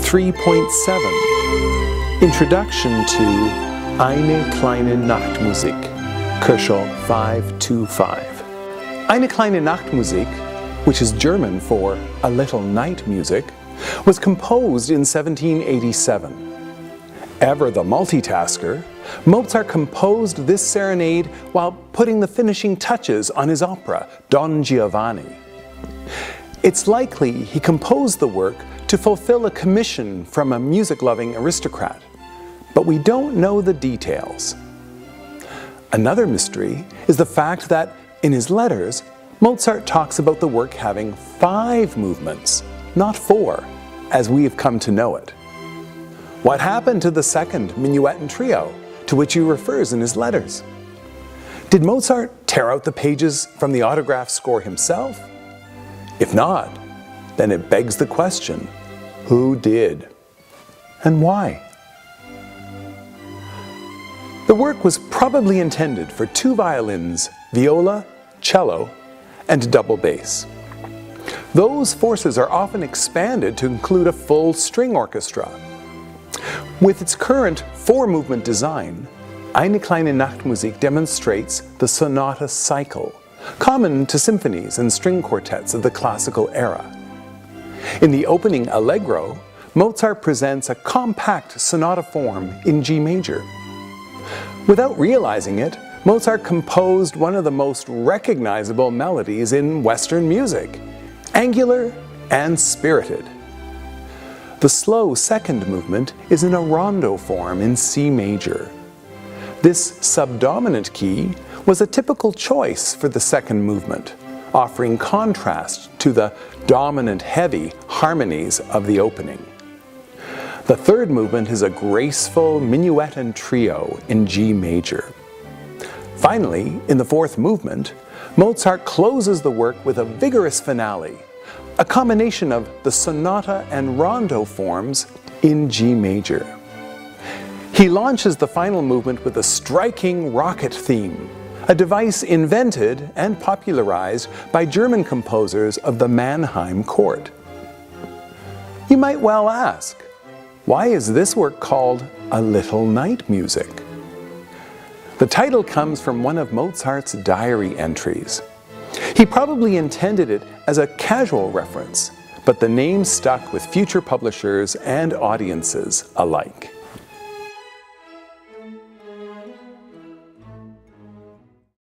3.7 Introduction to Eine, kleine Nachtmusik, Köchel 525. Eine kleine Nachtmusik, which is German for a little night music, was composed in 1787. Ever the multitasker, Mozart composed this serenade while putting the finishing touches on his opera, Don Giovanni. It's likely he composed the work to fulfill a commission from a music-loving aristocrat, but we don't know the details. Another mystery is the fact that, in his letters, Mozart talks about the work having 5 movements, not 4, as we have come to know it. What happened to the second minuet and trio, to which he refers in his letters? Did Mozart tear out the pages from the autograph score himself? If not, then it begs the question, who did? And why? The work was probably intended for 2 violins, viola, cello, and double bass. Those forces are often expanded to include a full string orchestra. With its current 4-movement design, Eine kleine Nachtmusik demonstrates the sonata cycle, common to symphonies and string quartets of the classical era. In the opening allegro, Mozart presents a compact sonata form in G major. Without realizing it, Mozart composed one of the most recognizable melodies in Western music, angular and spirited. The slow second movement is in a rondo form in C major. This subdominant key was a typical choice for the second movement, offering contrast to the dominant heavy harmonies of the opening. The third movement is a graceful minuet and trio in G major. Finally, in the 4th movement, Mozart closes the work with a vigorous finale, a combination of the sonata and rondo forms in G major. He launches the final movement with a striking rocket theme, a device invented and popularized by German composers of the Mannheim court. You might well ask, why is this work called A Little Night Music? The title comes from one of Mozart's diary entries. He probably intended it as a casual reference, but the name stuck with future publishers and audiences alike.